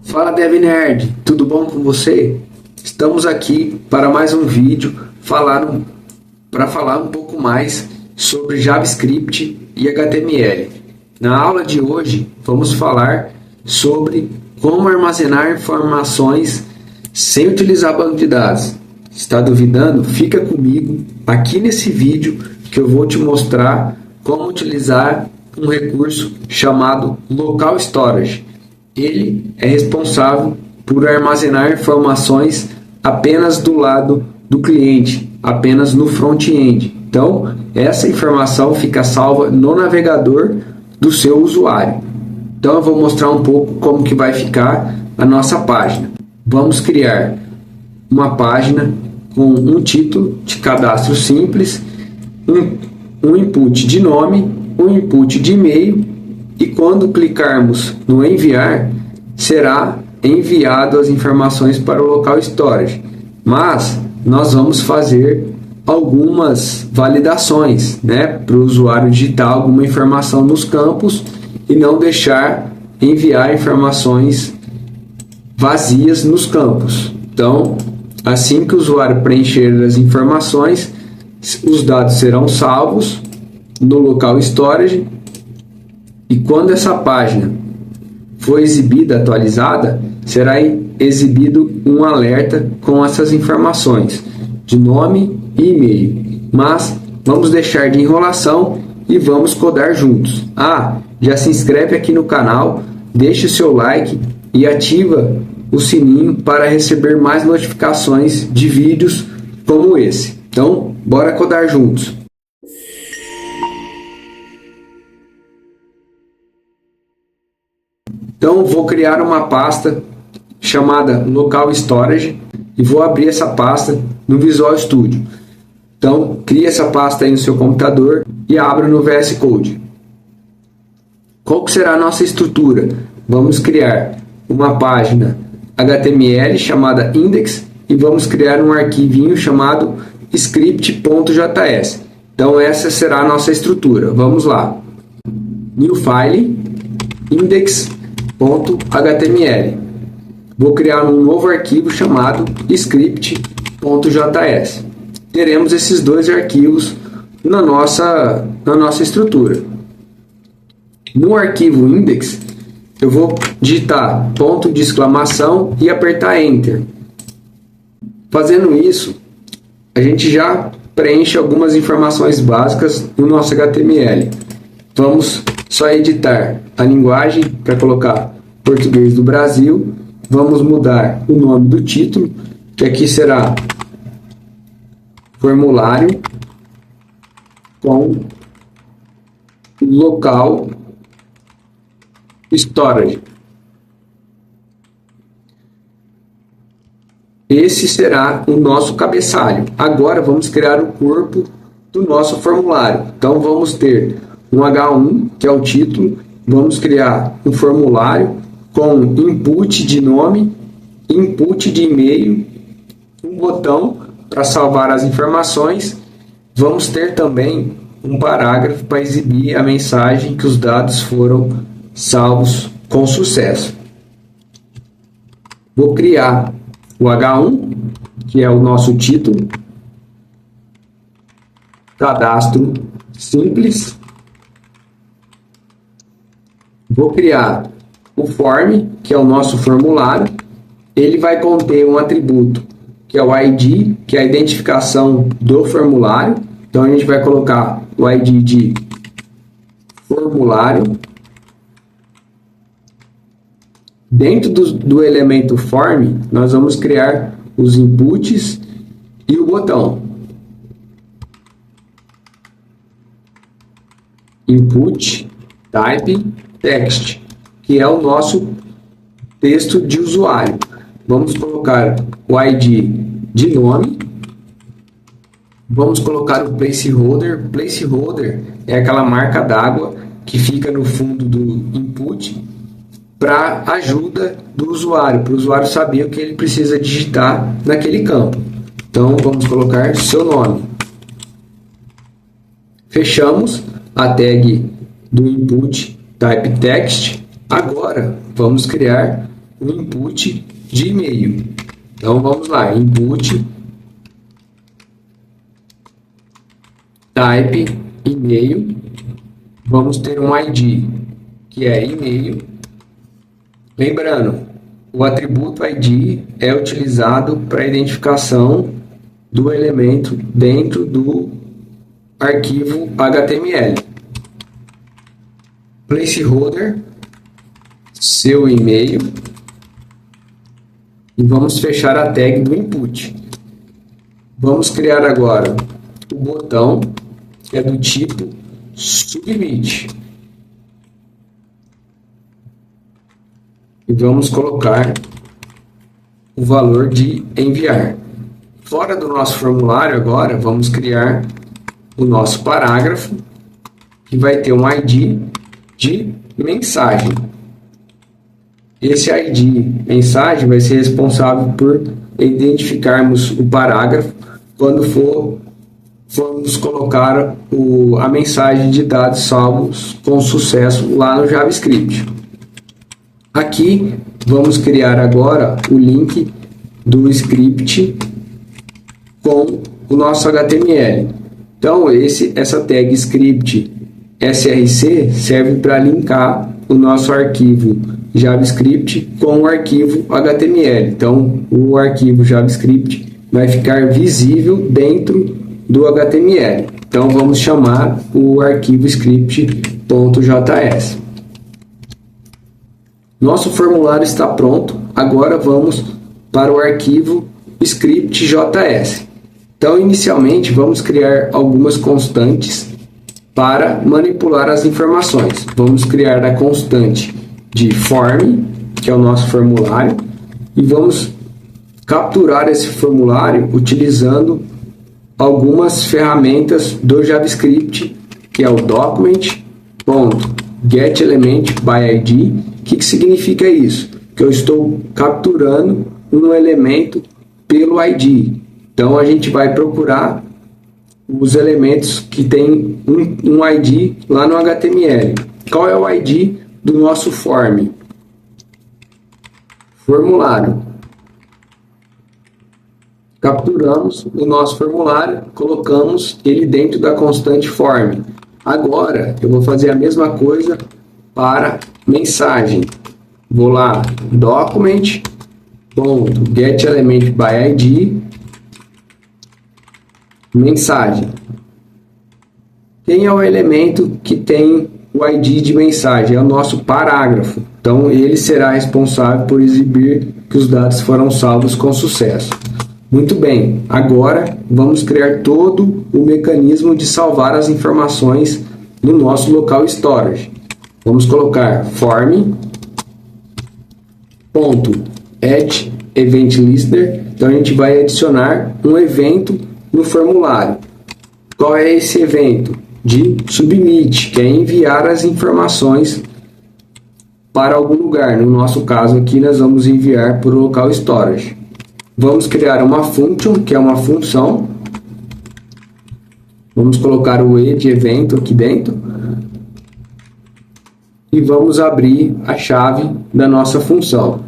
Fala Dev Nerd, tudo bom com você? Estamos aqui para mais um vídeo para falar um pouco mais sobre JavaScript e HTML. Na aula de hoje vamos falar sobre como armazenar informações sem utilizar banco de dados. Está duvidando? Fica comigo aqui nesse vídeo que eu vou te mostrar como utilizar um recurso chamado Local Storage. Ele é responsável por armazenar informações apenas do lado do cliente, apenas no front-end. Então, essa informação fica salva no navegador do seu usuário. Então, eu vou mostrar um pouco como que vai ficar a nossa página. Vamos criar uma página com um título de cadastro simples, um input de nome, um input de e-mail, e quando clicarmos no enviar, será enviado as informações para o local storage. Mas nós vamos fazer algumas validações, para o usuário digitar alguma informação nos campos e não deixar enviar informações vazias nos campos. Então, assim que o usuário preencher as informações, os dados serão salvos no local storage. E quando essa página for exibida, atualizada, será exibido um alerta com essas informações de nome e e-mail. Mas vamos deixar de enrolação e vamos codar juntos. Já se inscreve aqui no canal, deixa o seu like e ativa o sininho para receber mais notificações de vídeos como esse. Então, bora codar juntos. Então, vou criar uma pasta chamada Local Storage e vou abrir essa pasta no Visual Studio. Então, crie essa pasta aí no seu computador e abra no VS Code. Qual que será a nossa estrutura? Vamos criar uma página HTML chamada index e vamos criar um arquivinho chamado script.js. Então, essa será a nossa estrutura. Vamos lá. New File, index.html. Vou criar um novo arquivo chamado script.js. Teremos esses dois arquivos na nossa estrutura. No arquivo index, eu vou digitar ponto de exclamação e apertar Enter. Fazendo isso, a gente já preenche algumas informações básicas no nosso HTML. Vamos só editar a linguagem para colocar português do Brasil. Vamos mudar o nome do título, que aqui será formulário com local storage. Esse será o nosso cabeçalho. Agora vamos criar o corpo do nosso formulário. Então vamos ter um H1, que é o título. Vamos criar um formulário com input de nome, input de e-mail, um botão para salvar as informações. Vamos ter também um parágrafo para exibir a mensagem que os dados foram salvos com sucesso. Vou criar o H1, que é o nosso título, cadastro simples. Vou criar o form, que é o nosso formulário. Ele vai conter um atributo, que é o ID, que é a identificação do formulário. Então, a gente vai colocar o ID de formulário. Dentro do elemento form, nós vamos criar os inputs e o botão. Input type text, que é o nosso texto de usuário. Vamos colocar o ID de nome. Vamos colocar o placeholder. Placeholder é aquela marca d'água que fica no fundo do input para ajuda do usuário, para o usuário saber o que ele precisa digitar naquele campo. Então, vamos colocar seu nome. Fechamos a tag do input type text. Agora, vamos criar o input de e-mail. Então vamos lá, input type e-mail. Vamos ter um ID que é e-mail. Lembrando, o atributo ID é utilizado para identificação do elemento dentro do arquivo HTML. Placeholder, seu e-mail, e vamos fechar a tag do input. Vamos criar agora o botão, que é do tipo submit, e vamos colocar o valor de enviar. Fora do nosso formulário agora, vamos criar o nosso parágrafo, que vai ter um ID de mensagem. Esse ID mensagem vai ser responsável por identificarmos o parágrafo quando formos colocar a mensagem de dados salvos com sucesso lá no JavaScript. Aqui vamos criar agora o link do script com o nosso HTML. Então essa tag script src serve para linkar o nosso arquivo JavaScript com o arquivo HTML. Então o arquivo JavaScript vai ficar visível dentro do HTML. Então vamos chamar o arquivo script.js. Nosso formulário está pronto. Agora vamos para o arquivo script.js. Então inicialmente vamos criar algumas constantes para manipular as informações. Vamos criar a constante de form, que é o nosso formulário, e vamos capturar esse formulário utilizando algumas ferramentas do JavaScript, que é o document.getElementById. O que significa isso? Que eu estou capturando um elemento pelo ID. Então a gente vai procurar os elementos que tem um ID lá no HTML. Qual é o ID do nosso form? Formulário. Capturamos o nosso formulário, colocamos ele dentro da constante form. Agora eu vou fazer a mesma coisa para mensagem. Vou lá, document.getElementById, mensagem. Quem é o elemento que tem o ID de mensagem? É o nosso parágrafo. Então ele será responsável por exibir que os dados foram salvos com sucesso. Muito bem, agora vamos criar todo o mecanismo de salvar as informações no nosso local storage. Vamos colocar form.addEventListener. Então a gente vai adicionar um evento no formulário. Qual é esse evento? De submit, que é enviar as informações para algum lugar. No nosso caso aqui nós vamos enviar para o local storage. Vamos criar uma function, que é uma função. Vamos colocar o e de evento aqui dentro. E vamos abrir a chave da nossa função.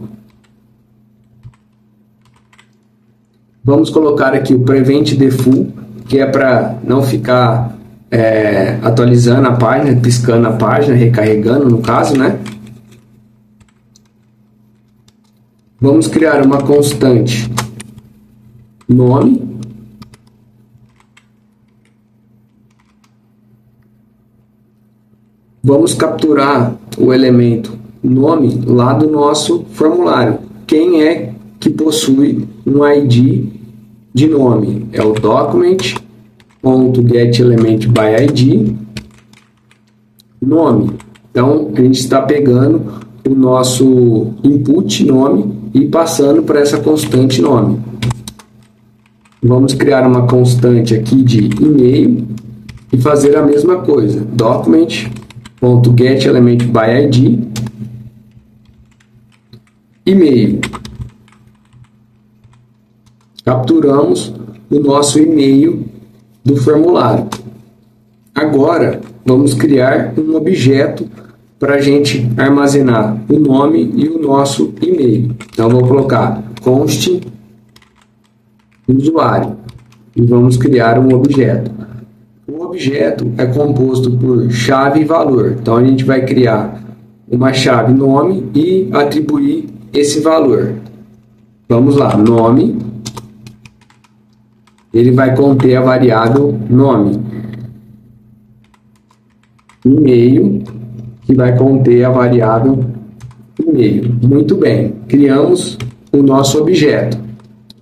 Vamos colocar aqui o prevent default, que é para não ficar atualizando a página, piscando a página, recarregando no caso, né? Vamos criar uma constante nome. Vamos capturar o elemento nome lá do nosso formulário. Quem é que possui um ID de nome? É o document.getElementById nome. Então a gente está pegando o nosso input nome e passando para essa constante nome. Vamos criar uma constante aqui de e-mail e fazer a mesma coisa. Document.getElementById e-mail. Capturamos o nosso e-mail do formulário. Agora vamos criar um objeto para a gente armazenar o nome e o nosso e-mail. Então, vou colocar const usuário e vamos criar um objeto. O objeto é composto por chave e valor. Então, a gente vai criar uma chave nome e atribuir esse valor. Vamos lá, nome. Ele vai conter a variável nome. E-mail, que vai conter a variável e-mail. Muito bem, criamos o nosso objeto.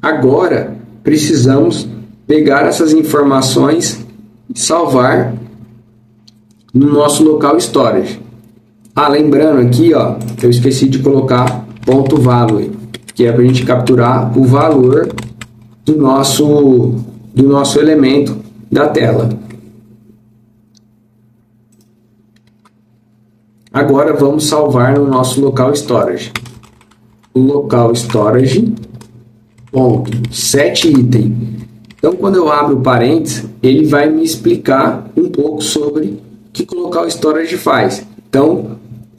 Agora, precisamos pegar essas informações e salvar no nosso local storage. Lembrando aqui, eu esqueci de colocar .value, que é para a gente capturar o valor do nosso elemento da tela. Agora vamos salvar no nosso local storage. O local storage .setItem. Então, quando eu abro o parênteses, ele vai me explicar um pouco sobre o que o local storage faz. Então,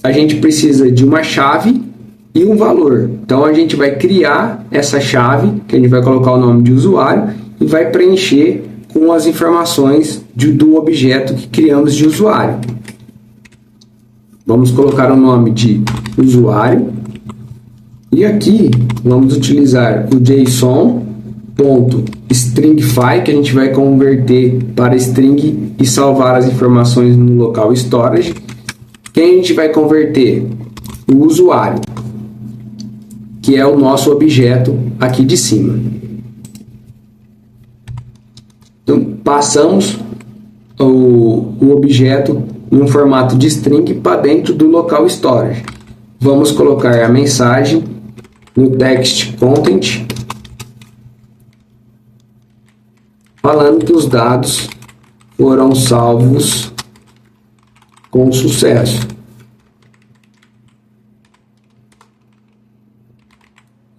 a gente precisa de uma chave e um valor. Então, a gente vai criar essa chave, que a gente vai colocar o nome de usuário, e vai preencher com as informações do objeto que criamos de usuário. Vamos colocar o nome de usuário. E aqui, vamos utilizar o JSON.stringify, que a gente vai converter para string e salvar as informações no local storage. Quem a gente vai converter? O usuário, que é o nosso objeto aqui de cima. Então, passamos o objeto em um formato de string para dentro do local storage. Vamos colocar a mensagem no text content, falando que os dados foram salvos com sucesso.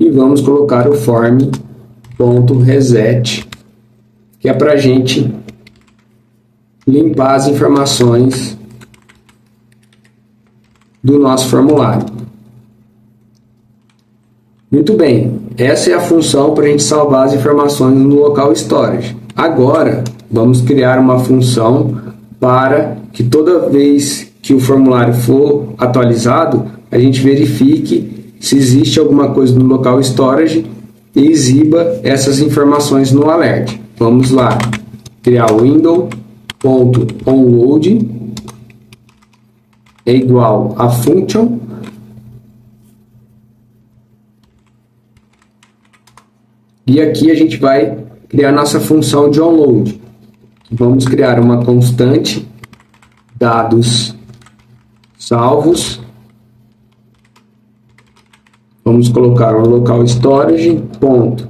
E vamos colocar o form.reset, que é para a gente limpar as informações do nosso formulário. Muito bem, essa é a função para a gente salvar as informações no local storage. Agora, vamos criar uma função para que toda vez que o formulário for atualizado, a gente verifique se existe alguma coisa no local storage e exiba essas informações no alert. Vamos lá, criar o window.onload é igual a function e aqui a gente vai criar nossa função de onload. Vamos criar uma constante dados salvos. Vamos colocar um local storage ponto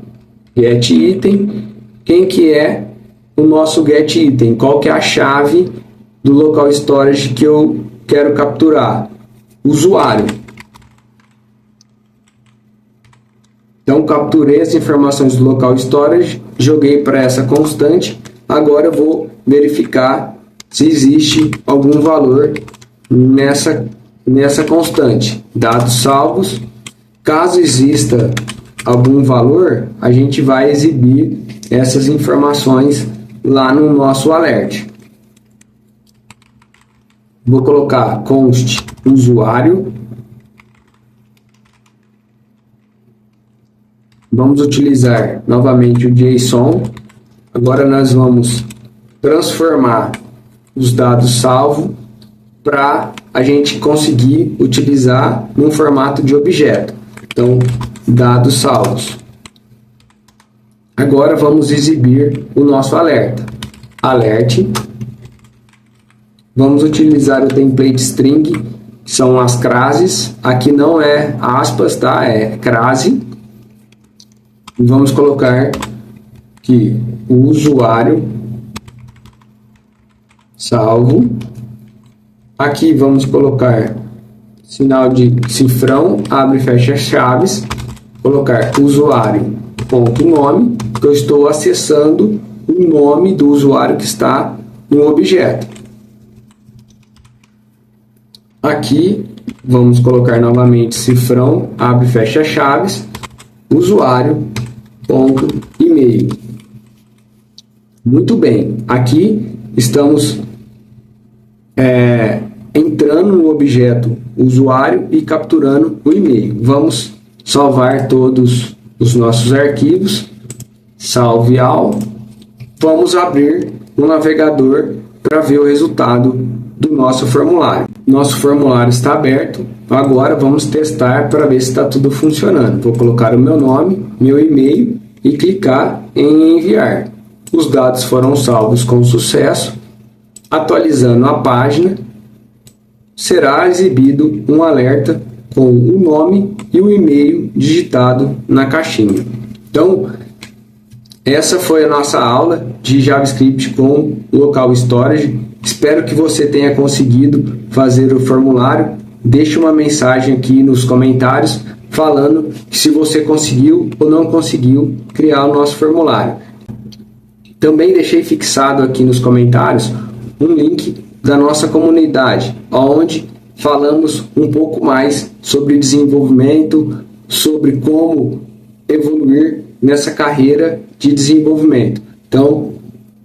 get item. Quem que é o nosso get item? Qual que é a chave do local storage que eu quero capturar? Usuário. Então, capturei as informações do local storage, joguei para essa constante. Agora eu vou verificar se existe algum valor nessa constante. Dados salvos. Caso exista algum valor, a gente vai exibir essas informações lá no nosso alert. Vou colocar const usuário. Vamos utilizar novamente o JSON. Agora nós vamos transformar os dados salvos para a gente conseguir utilizar num formato de objeto. Então, dados salvos. Agora vamos exibir o nosso alerta. Alert. Vamos utilizar o template string, que são as crases. Aqui não é aspas, tá? É crase. E vamos colocar aqui o usuário salvo. Aqui vamos colocar sinal de cifrão, abre e fecha chaves, colocar usuário.nome, que eu estou acessando o nome do usuário que está no objeto. Aqui vamos colocar novamente cifrão, abre e fecha chaves, usuário, ponto, e-mail. Muito bem, aqui estamos entrando no objeto usuário e capturando o e-mail. Vamos salvar todos os nossos arquivos, salve all. Vamos abrir o navegador para ver o resultado do nosso formulário. Nosso formulário está aberto. Agora vamos testar para ver se está tudo funcionando. Vou colocar o meu nome, meu e-mail e clicar em enviar. Os dados foram salvos com sucesso. Atualizando a página, será exibido um alerta com o nome e o e-mail digitado na caixinha. Então, essa foi a nossa aula de JavaScript com Local Storage. Espero que você tenha conseguido fazer o formulário. Deixe uma mensagem aqui nos comentários falando se você conseguiu ou não conseguiu criar o nosso formulário. Também deixei fixado aqui nos comentários um link da nossa comunidade, onde falamos um pouco mais sobre desenvolvimento, sobre como evoluir nessa carreira de desenvolvimento. Então,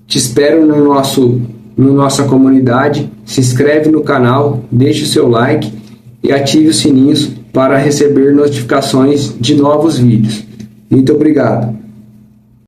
te espero no nossa comunidade. Se inscreve no canal, deixe o seu like e ative os sininhos para receber notificações de novos vídeos. Muito obrigado.